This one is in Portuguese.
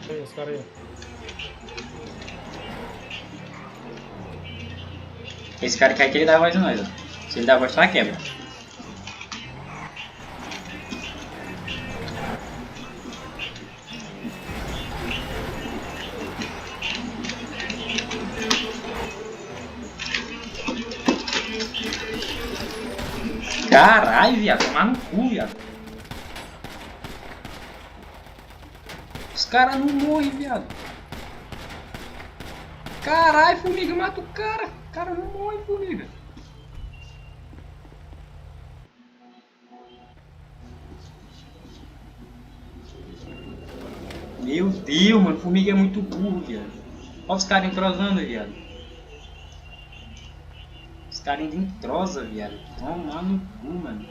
Aí, esse cara aí. Esse cara quer que ele dá a voz de nós, ó. Se ele dá a voz, só quebra. Caralho, viado. Tomar no cu, viado. Os caras não morrem, viado. Caralho, formiga, mata o cara. O cara não morre, formiga. Meu Deus, mano. Formiga é muito burro, viado. Olha os caras entrosando, viado. Os caras ainda entrosam, viado. Toma no cu, mano.